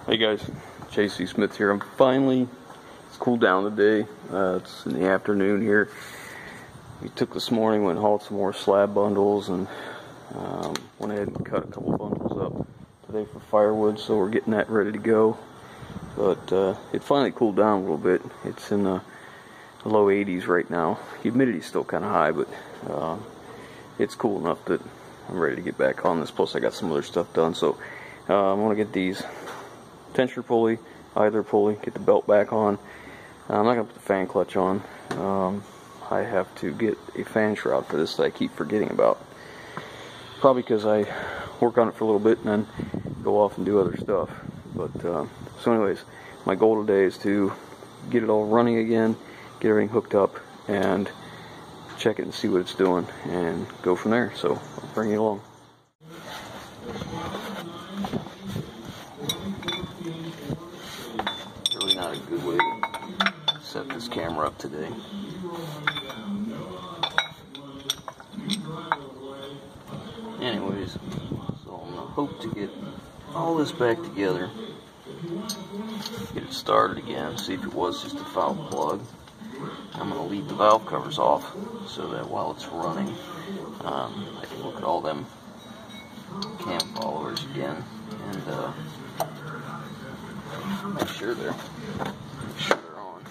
Hey guys, JC Smith here. It's cooled down today. It's in the afternoon here. We took this morning, went and hauled some more slab bundles, and went ahead and cut a couple bundles up today for firewood, so we're getting that ready to go. But it finally cooled down a little bit. It's in the low 80s right now. Humidity's still kind of high, but it's cool enough that I'm ready to get back on this. Plus I got some other stuff done, so I want to get these tensioner pulley, idler pulley, get the belt back on. I'm not going to put the fan clutch on. I have to get a fan shroud for this that I keep forgetting about. Probably because I work on it for a little bit and then go off and do other stuff. But so anyways, my goal today is to get it all running again, get everything hooked up, and check it and see what it's doing, and go from there. So I'll bring you along. Really not a good way to set this camera up today. Anyways, so I'm gonna hope to get all this back together, get it started again, see if it was just a valve plug. I'm gonna leave the valve covers off so that while it's running, I can look at all them cam followers again and make sure they're on.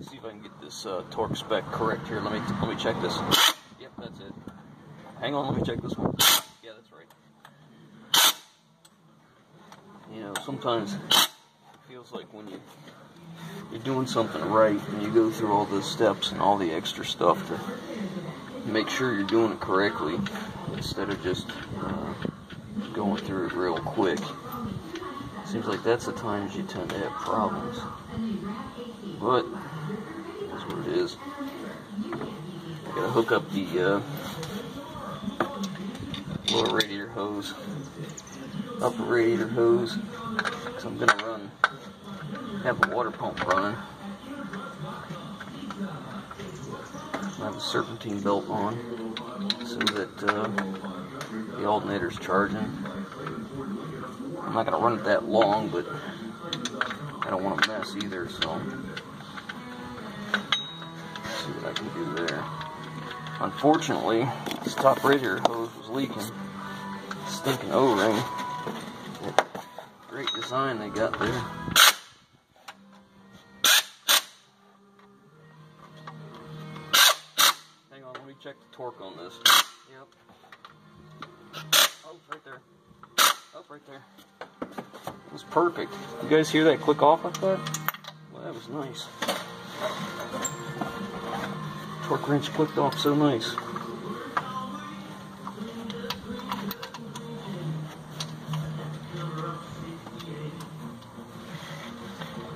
See if I can get this torque spec correct here. Let me check this. Yep, that's it. Hang on, let me check this one. Yeah, that's right. You know, sometimes it feels like when you're doing something right and you go through all those steps and all the extra stuff to make sure you're doing it correctly instead of just going through it real quick. Seems like that's the times you tend to have problems. But that's what it is. I gotta hook up the lower radiator hose, upper radiator hose, because I'm gonna have a water pump running. I have a serpentine belt on so that the alternator's charging. I'm not going to run it that long, but I don't want to mess either, so let's see what I can do there. Unfortunately, this top radiator hose was leaking. Stinking O-ring. Great design they got there. Hang on, let me check the torque on this. Yep. Oh, it's right there. Oh, right there. It was perfect. You guys hear that click off like that? Well, that was nice. Torque wrench clicked off so nice.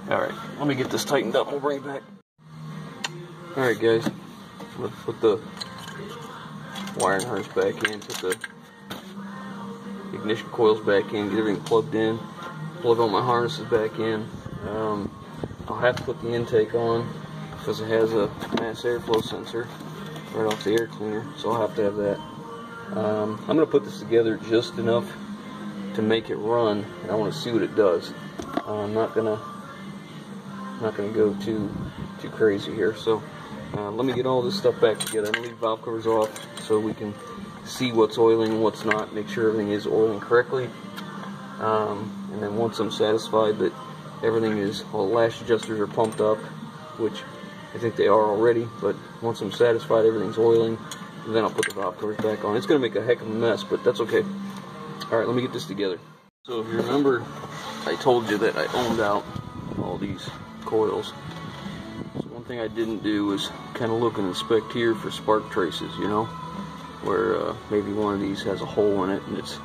Alright, let me get this tightened up and we'll bring it back. Alright guys, let's put the wiring harness back in, put the ignition coils back in, get everything plugged in, plug all my harnesses back in. I'll have to put the intake on because it has a mass airflow sensor right off the air cleaner, so I'll have to have that. I'm going to put this together just enough to make it run, and I want to see what it does. I'm not gonna go too crazy here, so let me get all this stuff back together. I'm gonna leave valve covers off so we can see what's oiling and what's not, make sure everything is oiling correctly, and then once I'm satisfied that everything is, all the lash adjusters are pumped up, which I think they are already, but once I'm satisfied everything's oiling, then I'll put the valve covers back on. It's gonna make a heck of a mess, but that's okay. Alright, let me get this together. So if you remember, I told you that I owned out all these coils. So one thing I didn't do was kind of look and inspect here for spark traces, you know, where maybe one of these has a hole in it and it's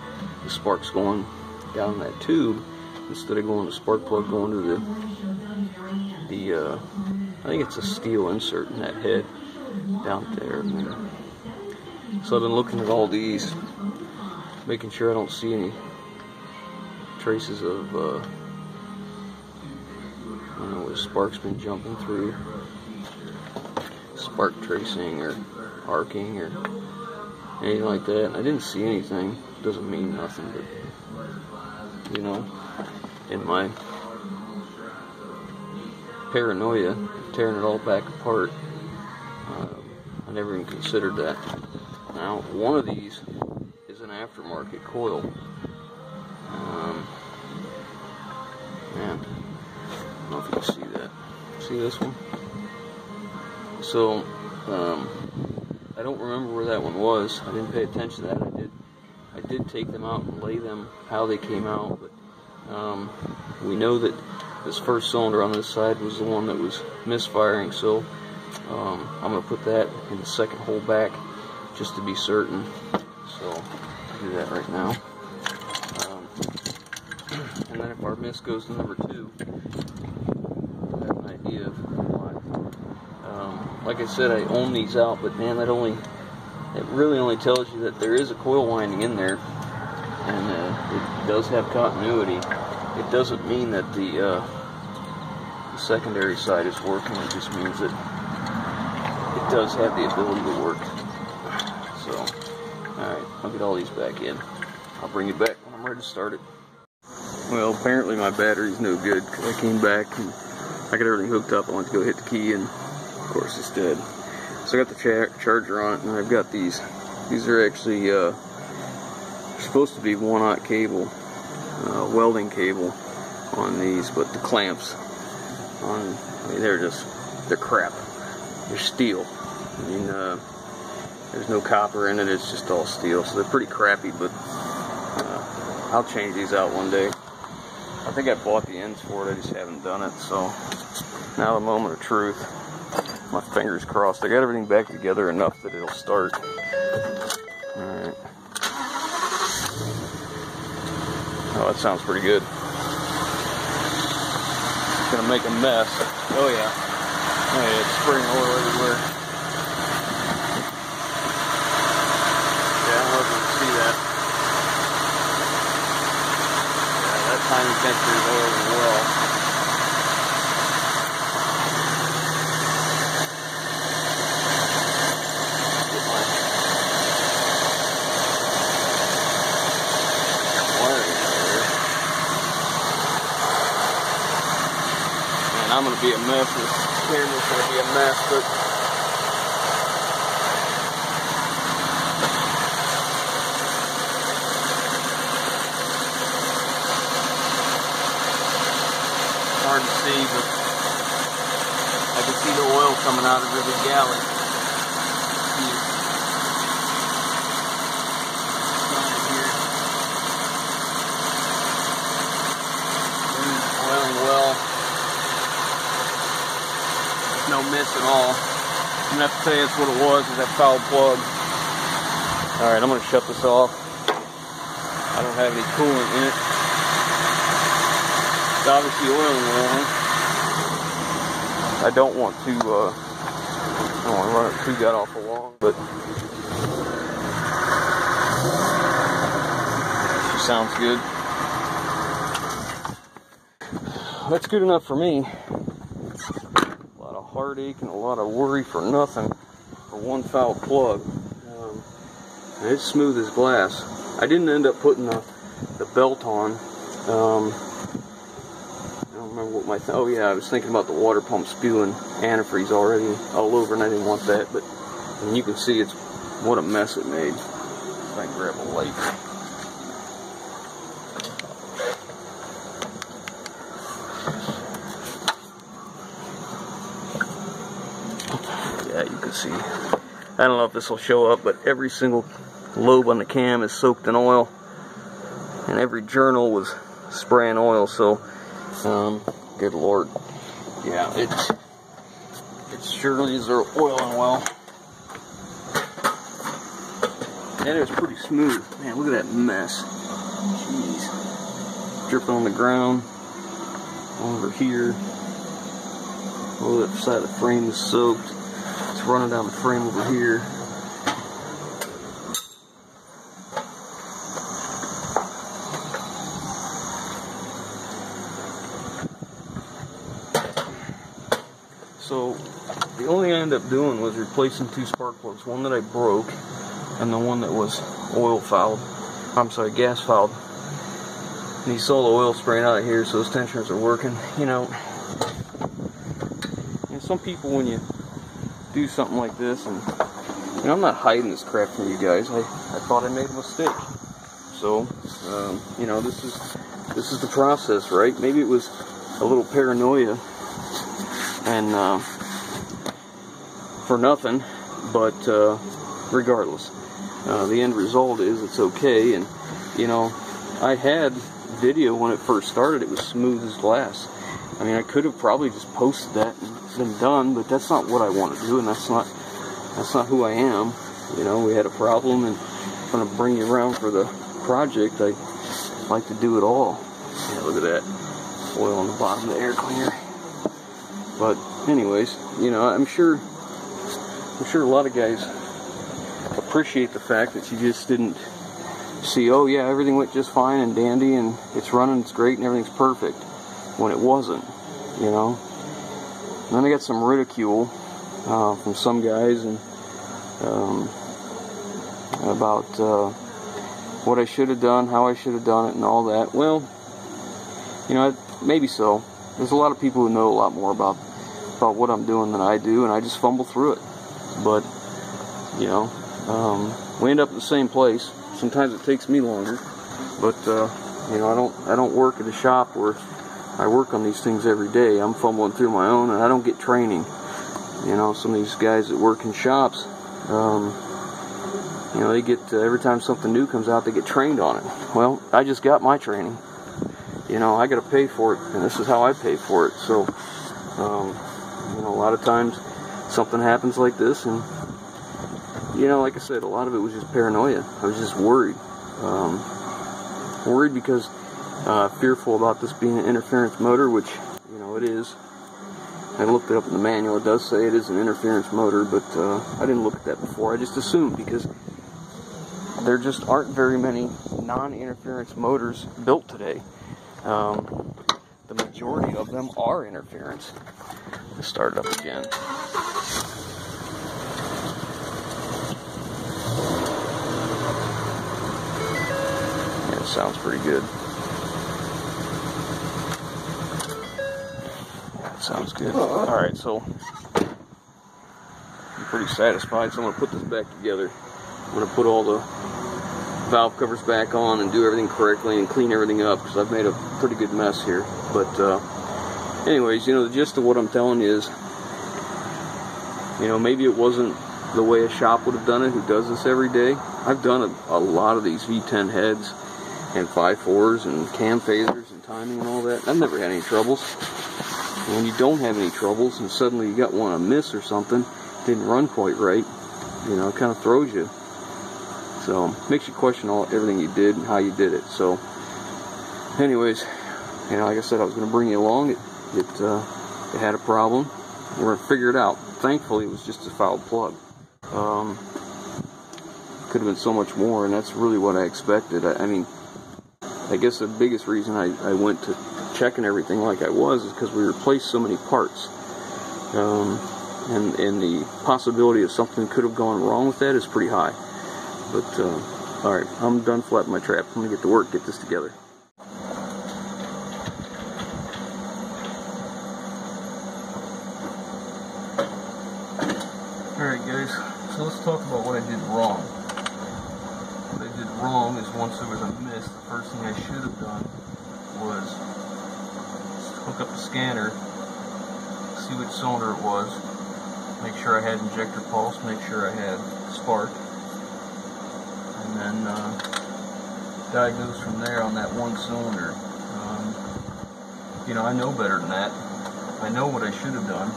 the spark's going down that tube instead of going to spark plug, going to the I think it's a steel insert in that head down there. So I've been looking at all these, making sure I don't see any traces of you know, where spark's been jumping through, spark tracing or arcing or anything like that. And I didn't see anything. Doesn't mean nothing, but you know, in my paranoia, tearing it all back apart, I never even considered that. Now, one of these is an aftermarket coil. Man, I don't know if you can see that. See this one? So, I don't remember where that one was. I didn't pay attention to that. I did take them out and lay them how they came out, but we know that this first cylinder on this side was the one that was misfiring, so I'm going to put that in the second hole back just to be certain. So I'll do that right now. And then if our miss goes to number 2, we'll have an idea of why. Like I said, I own these out, but man, it really only tells you that there is a coil winding in there, and it does have continuity. It doesn't mean that the secondary side is working. It just means that it does have the ability to work. So, alright, I'll get all these back in. I'll bring it back when I'm ready to start it. Well, apparently my battery's no good, because I came back and I got everything hooked up. I went to go hit the key, and of course it's dead. So I got the charger on it, and I've got these. These are actually supposed to be 1/0 cable, welding cable on these, but the clamps on, I mean, they're crap. They're steel. I mean, there's no copper in it. It's just all steel, so they're pretty crappy. But I'll change these out one day. I think I bought the ends for it. I just haven't done it. So now the moment of truth. My fingers crossed. I got everything back together enough that it'll start. Alright. Oh, that sounds pretty good. It's gonna make a mess. Oh yeah. Oh yeah, it's spraying oil everywhere. Yeah, I don't know if you can see that. Yeah, that tiny texture is oiling well. I'm going to be a mess. This camera's going to be a mess, but it's hard to see, but I can see the oil coming out of the galley. Oiling well. No miss at all. I'm gonna have to tell you that's what it was, is that foul plug. Alright, I'm gonna shut this off. I don't have any coolant in it. It's obviously oiling well. I don't want to run it too god awful long, but she sounds good. That's good enough for me. Heartache and a lot of worry for nothing, for one foul plug. And it's smooth as glass. I didn't end up putting the belt on. I don't remember what my oh yeah, I was thinking about the water pump spewing antifreeze already all over, and I didn't want that. But and you can see it's what a mess it made. If I can grab a light. Yeah, you can see. I don't know if this will show up, but every single lobe on the cam is soaked in oil, and every journal was spraying oil. So, good Lord, yeah, it surely is oiling well, and it was pretty smooth. Man, look at that mess. Jeez, dripping on the ground, over here. Oh, that side of the frame is soaked. It's running down the frame over here. So the only thing I ended up doing was replacing 2 spark plugs. One that I broke, and the one that was oil fouled. I'm sorry, gas fouled. And you saw the oil spraying out of here, so those tensioners are working. You know, and some people, when you do something like this, and you know, I'm not hiding this crap from you guys. I thought I made a mistake. So, you know, this is the process, right? Maybe it was a little paranoia and for nothing, but regardless, the end result is it's okay. And you know, I had video when it first started. It was smooth as glass. I mean, I could have probably just posted that and been done, but that's not what I want to do, and that's not who I am. You know, we had a problem, and I'm going to bring you around for the project. I like to do it all. Yeah, look at that oil on the bottom of the air cleaner. But anyways, you know, I'm sure a lot of guys appreciate the fact that you just didn't see, oh yeah, everything went just fine and dandy and it's running, it's great and everything's perfect, when it wasn't, you know. And then I got some ridicule from some guys and about what I should have done, how I should have done it, and all that. Well, you know, maybe so. There's a lot of people who know a lot more about what I'm doing than I do, and I just fumble through it. But you know, we end up at the same place. Sometimes it takes me longer, but you know, I don't work at a shop where I work on these things every day. I'm fumbling through my own, and I don't get training. You know, some of these guys that work in shops, you know, they get every time something new comes out, they get trained on it. Well, I just got my training. You know, I got to pay for it, and this is how I pay for it. So, you know, a lot of times something happens like this, and you know, like I said, a lot of it was just paranoia. I was just worried. Worried because fearful about this being an interference motor, which, you know, it is. I looked it up in the manual. It does say it is an interference motor, but I didn't look at that before. I just assumed, because there just aren't very many non-interference motors built today. The majority of them are interference. Let's start it up again. Yeah, it sounds pretty good. Sounds good. Alright, so I'm pretty satisfied, so I'm going to put this back together. I'm going to put all the valve covers back on and do everything correctly and clean everything up, because I've made a pretty good mess here. But anyways, you know, the gist of what I'm telling you is, you know, maybe it wasn't the way a shop would have done it who does this every day. I've done a lot of these V10 heads and 5.4s and cam phasers and timing and all that. I've never had any troubles. And when you don't have any troubles and suddenly you got one amiss or something, didn't run quite right, you know, it kind of throws you. So makes you question everything you did and how you did it. So anyways, you know, like I said, I was going to bring you along. It had a problem. We're going to figure it out. Thankfully, it was just a fouled plug. Could have been so much more, and that's really what I expected. I mean, I guess the biggest reason I went to checking everything like I was is because we replaced so many parts. And the possibility of something could have gone wrong with that is pretty high. But, alright, I'm done flapping my trap. I'm going to get to work, get this together. Alright guys, so let's talk about what I did wrong. What I did wrong is, once there was a miss, the first thing I should have done was hook up the scanner, see which cylinder it was, make sure I had injector pulse, make sure I had spark, and then diagnose from there on that one cylinder. You know, I know better than that. I know what I should have done,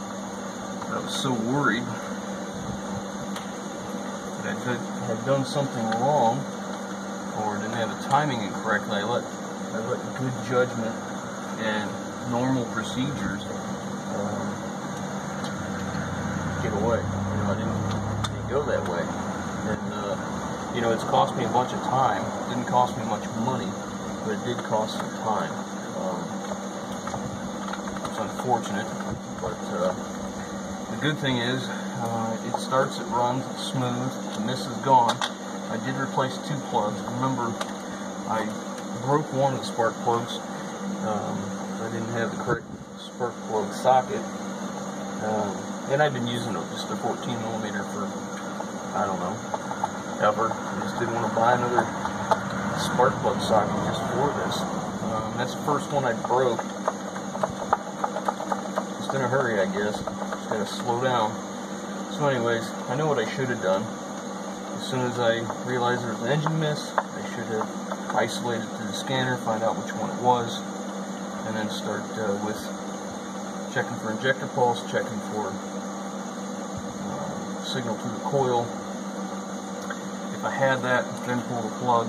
but I was so worried that I had done something wrong or didn't have the timing incorrectly. I let good judgment and normal procedures get away. You know, I didn't go that way. And you know, it's cost me a bunch of time. It didn't cost me much money, but it did cost some time. It's unfortunate, but the good thing is, it starts, it runs, it's smooth, the miss is gone. I did replace 2 plugs. Remember, I broke one of the spark plugs. I didn't have the correct spark plug socket. And I've been using just a 14mm for, I don't know, ever. I just didn't want to buy another spark plug socket just for this. That's the first one I broke. Just in a hurry, I guess. Just gotta slow down. So anyways, I know what I should have done. As soon as I realized there was an engine miss, I should have isolated through the scanner, find out which one it was, and then start with checking for injector pulse, checking for signal to the coil. If I had that, then pull the plug,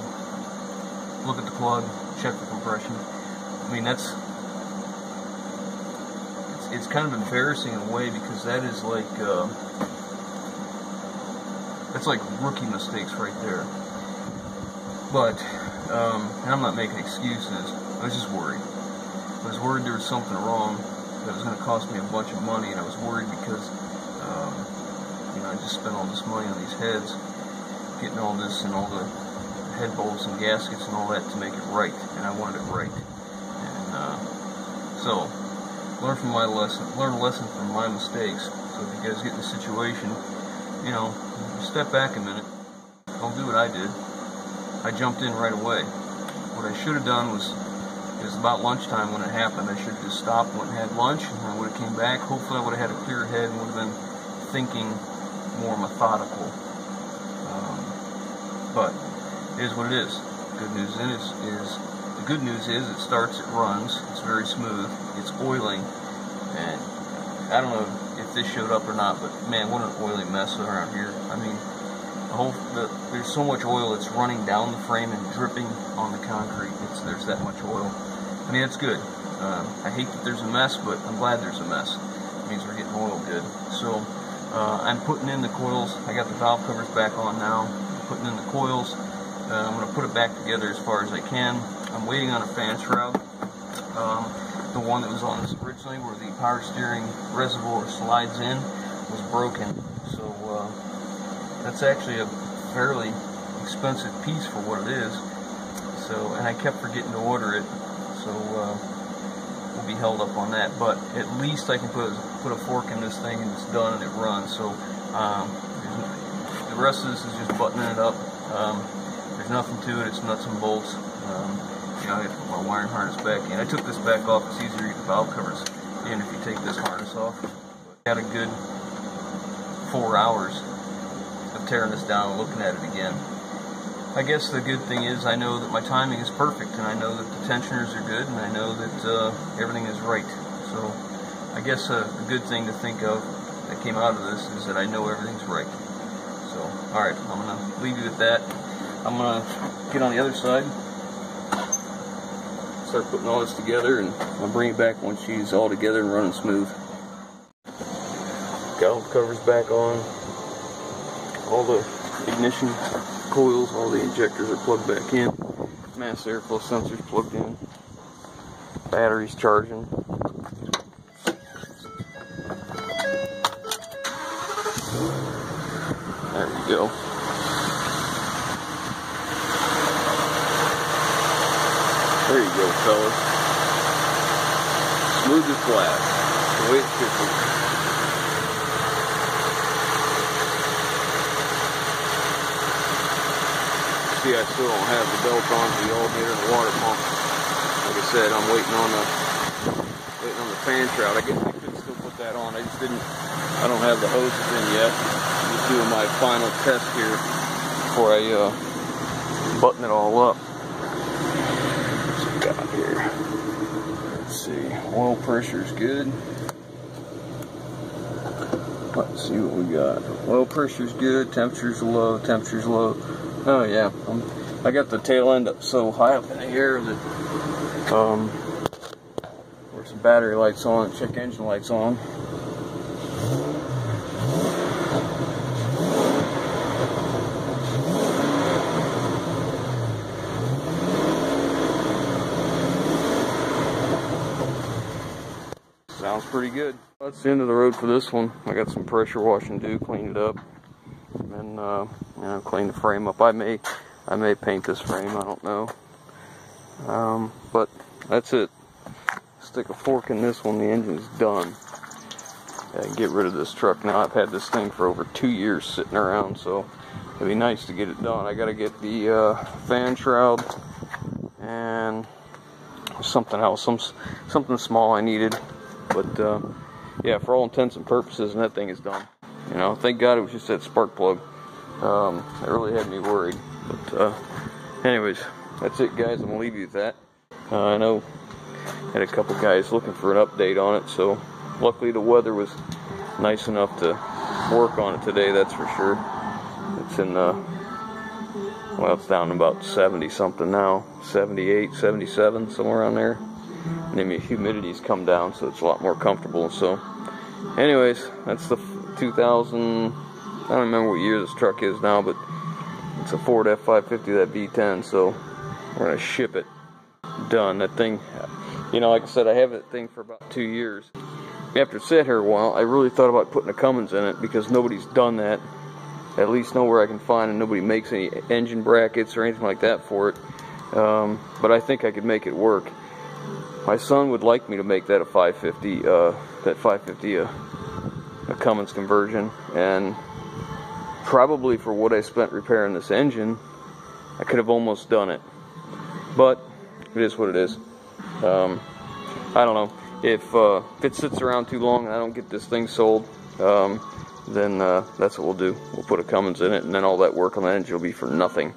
look at the plug, check the compression. I mean, it's kind of embarrassing in a way, because that is like that's like rookie mistakes right there. But and I'm not making excuses. I was just worried. I was worried there was something wrong that was going to cost me a bunch of money, and I was worried because you know, I just spent all this money on these heads, getting all this and all the head bolts and gaskets and all that to make it right, and I wanted it right. And so learn from my lesson, learn a lesson from my mistakes. So if you guys get in a situation, you know, step back a minute. Don't do what I did. I jumped in right away. What I should have done was, it was about lunchtime when it happened. I should have just stopped, went and had lunch, and I would have came back. Hopefully I would have had a clear head and would have been thinking more methodical. But it is what it is. The good news is it starts, it runs, it's very smooth, it's oiling, and I don't know if this showed up or not, but man, what an oily mess around here. I mean, there's so much oil, it's running down the frame and dripping on the concrete. There's that much oil. I mean, it's good. I hate that there's a mess, but I'm glad there's a mess. It means we're getting oil good. So I'm putting in the coils. I got the valve covers back on now. I'm putting in the coils. I'm going to put it back together as far as I can. I'm waiting on a fan shroud. The one that was on this originally, where the power steering reservoir slides in, was broken. So that's actually a fairly expensive piece for what it is. So, and I kept forgetting to order it, so we'll be held up on that. But at least I can put a fork in this thing and it's done and it runs. So the rest of this is just buttoning it up. There's nothing to it. It's nuts and bolts. You know, I have to put my wiring harness back in. I took this back off. It's easier to get the valve covers in if you take this harness off. I had a good 4 hours of tearing this down and looking at it again. I guess the good thing is I know that my timing is perfect, and I know that the tensioners are good, and I know that everything is right. So I guess a good thing to think of that came out of this is that I know everything's right. So, alright, I'm going to leave you with that. I'm going to get on the other side, start putting all this together, and I'll bring it back once she's all together and running smooth. Got all the covers back on, all the ignition coils, all the injectors are plugged back in, mass airflow sensors plugged in, batteries charging. There we go. There you go, fellas. Smooth as glass, the way it should be. See, I still don't have the belt on for the alternator and the water pump. Like I said, I'm waiting on the fan shroud. I guess I could still put that on. I just didn't. I don't have the hoses in yet. I'm just doing my final test here before I button it all up. What's we got here? Let's see. Oil pressure's good. Let's see what we got. Oil pressure's good. Temperature's low. Temperature's low. Oh yeah, I got the tail end up so high up in the air that there's some battery lights on, check engine lights on. Sounds pretty good. That's the end of the road for this one. I got some pressure wash and do, cleaned it up. and you know, clean the frame up. I may paint this frame, I don't know. But that's it. Stick a fork in this one, the engine's done. And get rid of this truck now. I've had this thing for over 2 years sitting around, so it'd be nice to get it done. I gotta get the fan shroud and something else, something small I needed. But yeah, for all intents and purposes, and that thing is done. You know, thank God it was just that spark plug. It really had me worried. But anyways, that's it, guys. I'm gonna leave you with that. I know I had a couple guys looking for an update on it, so luckily the weather was nice enough to work on it today, that's for sure. It's in well, it's down to about 70 something now, 78, 77, somewhere around there. And then the humidity's come down, so it's a lot more comfortable. So anyways, that's the 2000, I don't remember what year this truck is now, but it's a Ford F550, that V10, so we're gonna ship it. Done. That thing, you know, like I said, I have that thing for about 2 years. After it sat here a while, I really thought about putting a Cummins in it, because nobody's done that, at least nowhere I can find, and nobody makes any engine brackets or anything like that for it. But I think I could make it work. My son would like me to make that a 550, that 550 a Cummins conversion, and probably for what I spent repairing this engine, I could have almost done it. But it is what it is. I don't know. If it sits around too long and I don't get this thing sold, then that's what we'll do. We'll put a Cummins in it, and then all that work on the engine will be for nothing.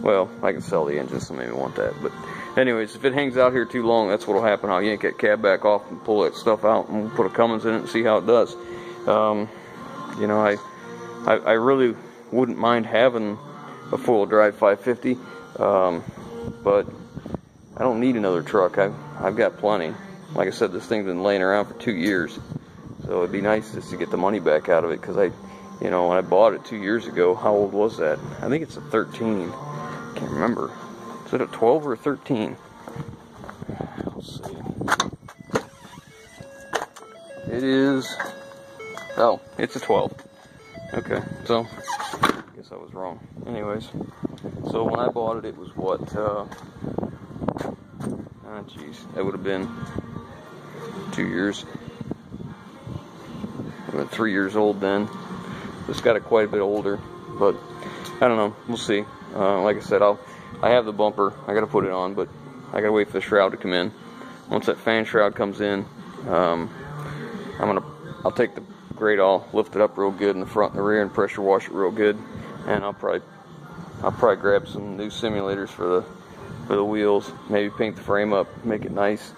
Well, I can sell the engine, so maybe want that. But anyways, if it hangs out here too long, that's what'll happen. I'll yank that cab back off and pull that stuff out, and we'll put a Cummins in it and see how it does. You know, I really wouldn't mind having a four-wheel drive 550, but I don't need another truck. I've got plenty. Like I said, this thing's been laying around for 2 years, so it'd be nice just to get the money back out of it, because you know, when I bought it 2 years ago, how old was that? I think it's a 13. Can't remember. Is it a 12 or a 13? Let's see. It is. Oh, it's a 12. Okay, so I guess I was wrong. Anyways, so when I bought it, it was what? Jeez, that would have been 2 years. I was 3 years old then. It's got it quite a bit older, but I don't know. We'll see. Like I said, I have the bumper. I got to put it on, but I got to wait for the shroud to come in. Once that fan shroud comes in, I'll take the grate off, lift it up real good in the front and the rear, and pressure wash it real good. And I'll probably grab some new simulators for the wheels. Maybe paint the frame up, make it nice,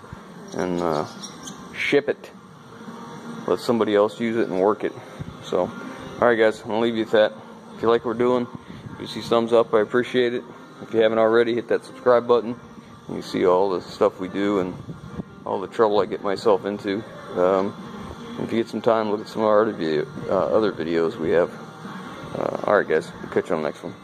and ship it. Let somebody else use it and work it. So, alright guys, I'm going to leave you with that. If you like what we're doing, if you see thumbs up, I appreciate it. If you haven't already, hit that subscribe button. You see all the stuff we do and all the trouble I get myself into. If you get some time, look at some of our other videos we have. Alright guys, we'll catch you on the next one.